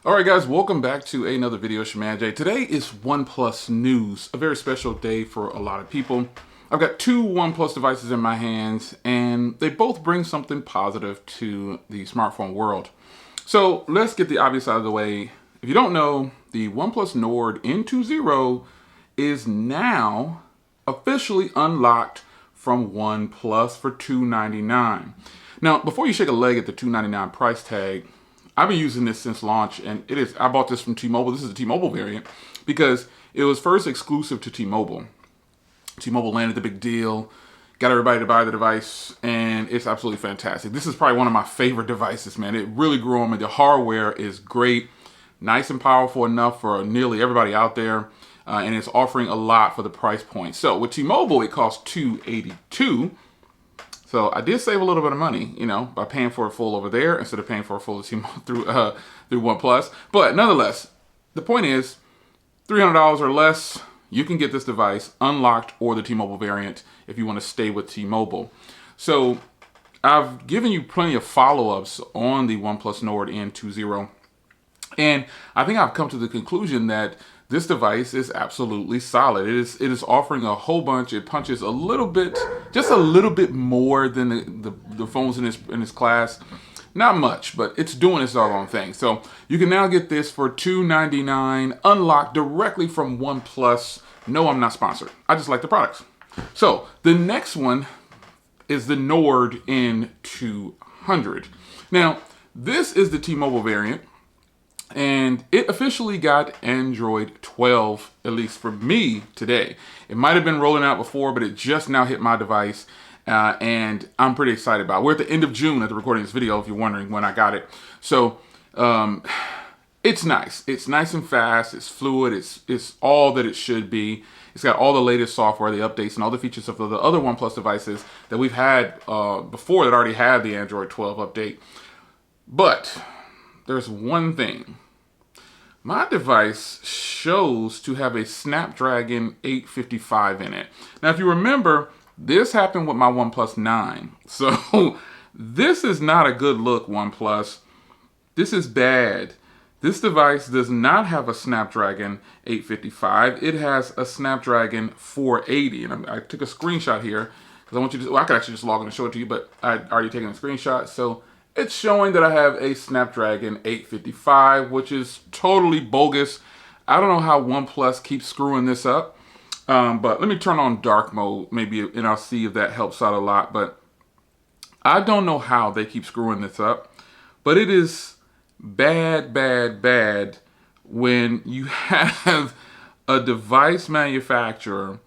Alright guys, welcome back to another video. Shaman J. Today is OnePlus news, a very special day for a lot of people. I've got two OnePlus devices in my hands and they both bring something positive to the smartphone world. So let's get the obvious out of the way. If you don't know, the OnePlus Nord N20 is now officially unlocked from OnePlus for $299. Now, before you shake a leg at the $299 price tag, I've been using this since launch, and I bought this from T-Mobile. This is the T-Mobile variant because it was first exclusive to T-Mobile. T-Mobile landed the big deal, got everybody to buy the device, and it's absolutely fantastic. This is probably one of my favorite devices, man. It really grew on me. The hardware is great, nice and powerful enough for nearly everybody out there, and it's offering a lot for the price point. So with T-Mobile, it costs $282. So I did save a little bit of money, you know, by paying for a full over there instead of paying for a full through OnePlus. But nonetheless, the point is, $300 or less, you can get this device unlocked or the T-Mobile variant if you want to stay with T-Mobile. So I've given you plenty of follow-ups on the OnePlus Nord N20, and I think I've come to the conclusion that this device is absolutely solid. It is offering a whole bunch. It punches a little bit, just a little bit more than the phones in this class. Not much, but it's doing its doggone thing. So you can now get this for $299, unlocked directly from OnePlus. No, I'm not sponsored. I just like the products. So the next one is the Nord N200. Now, this is the T-Mobile variant. And it officially got Android 12, at least for me, today. It might have been rolling out before, but it just now hit my device. And I'm pretty excited about it. We're at the end of June at the recording of this video, if you're wondering when I got it. So, it's nice. It's nice and fast. It's fluid. It's all that it should be. It's got all the latest software, the updates, and all the features of the other OnePlus devices that we've had before that already had the Android 12 update. But there's one thing. My device shows to have a Snapdragon 855 in it. Now, if you remember, this happened with my OnePlus 9. So this is not a good look, OnePlus. This is bad. This device does not have a Snapdragon 855. It has a Snapdragon 480. And I took a screenshot here because I want you to, well, I could actually just log in and show it to you, but I'd already taken a screenshot. So it's showing that I have a Snapdragon 855, which is totally bogus. I don't know how OnePlus keeps screwing this up. But let me turn on dark mode, maybe, and I'll see if that helps out a lot. But I don't know how they keep screwing this up. But it is bad, bad, bad when you have a device manufacturer.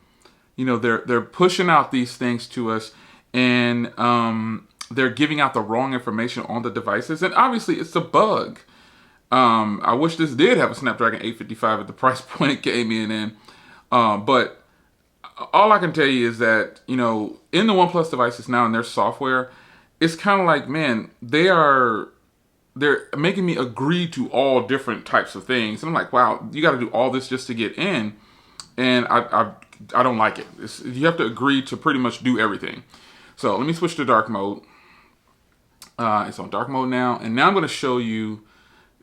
You know, they're pushing out these things to us, and they're giving out the wrong information on the devices, and obviously it's a bug. I wish this did have a Snapdragon 855 at the price point it came in, but all I can tell you is that, you know, in the OnePlus devices now and their software, it's kind of like, man, they're making me agree to all different types of things, and I'm like, wow, you got to do all this just to get in, and I don't like it. You have to agree to pretty much do everything. So let me switch to dark mode. It's on dark mode now, and now I'm going to show you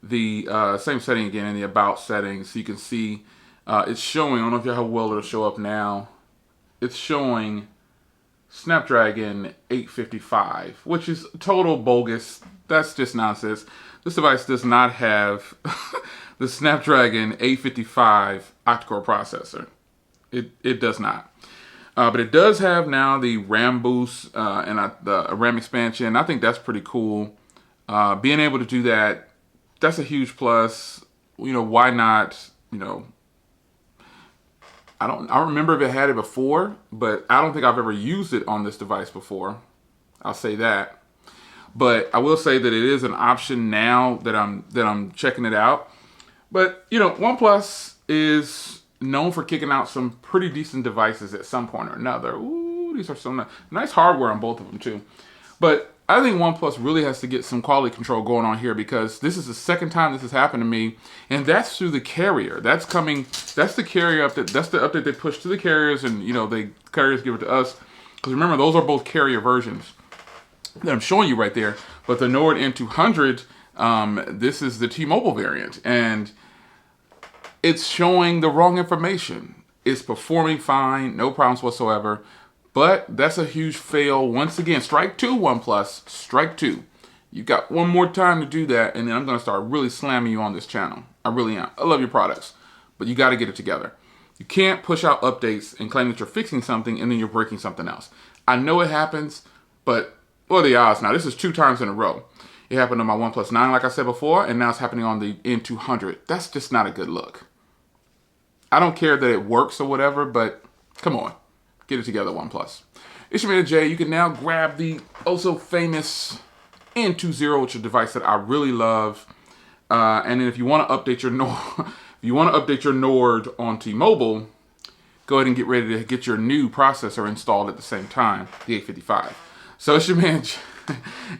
the same setting again in the about settings, so you can see it's showing. I don't know if you how well it'll show up now. It's showing Snapdragon 855, which is total bogus. That's just nonsense. This device does not have the Snapdragon 855 octa-core processor. It does not. But it does have now the RAM boost and the RAM expansion. I think that's pretty cool. Being able to do that, that's a huge plus. You know, why not? You know, I don't remember if it had it before, but I don't think I've ever used it on this device before. I'll say that. But I will say that it is an option now that I'm checking it out. But you know, OnePlus is known for kicking out some pretty decent devices at some point or another. Ooh, these are some nice hardware on both of them too. But I think OnePlus really has to get some quality control going on here, because this is the second time this has happened to me, and that's through the carrier. That's the carrier update. That's the update they push to the carriers, and you know, the carriers give it to us. Because remember, those are both carrier versions that I'm showing you right there. But the Nord N200 This is the T-Mobile variant, and it's showing the wrong information. It's performing fine, no problems whatsoever, but that's a huge fail. Once again, strike two, OnePlus, strike two. You got one more time to do that, and then I'm going to start really slamming you on this channel. I really am. I love your products, but you got to get it together. You can't push out updates and claim that you're fixing something and then you're breaking something else. I know it happens, but what are the odds now? This is 2 times in a row. It happened on my OnePlus 9, like I said before, and now it's happening on the N200. That's just not a good look. I don't care that it works or whatever, but come on. Get it together, OnePlus. It's your man Jay. You can now grab the also-famous N20, which is a device that I really love. And then if you want to update your Nord on T-Mobile, go ahead and get ready to get your new processor installed at the same time, the 855. So it's your man,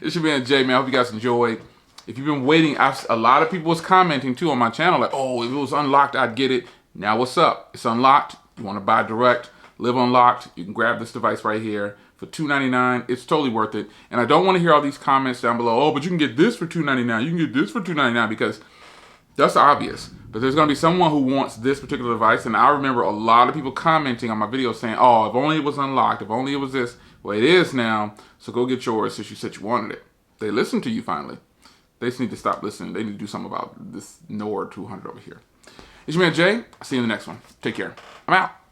it's your man Jay, man. I hope you guys enjoyed. If you've been waiting, a lot of people was commenting too on my channel, like, oh, if it was unlocked, I'd get it. Now what's up? It's unlocked. You want to buy direct, live unlocked. You can grab this device right here for $299. It's totally worth it. And I don't want to hear all these comments down below. Oh, but you can get this for $299. You can get this for $299, because that's obvious. But there's going to be someone who wants this particular device. And I remember a lot of people commenting on my videos saying, oh, if only it was unlocked. If only it was this. Well, it is now. So go get yours since you said you wanted it. They listened to you finally. They just need to stop listening. They need to do something about this Nord 200 over here. It's your man Jay. I'll see you in the next one. Take care. I'm out.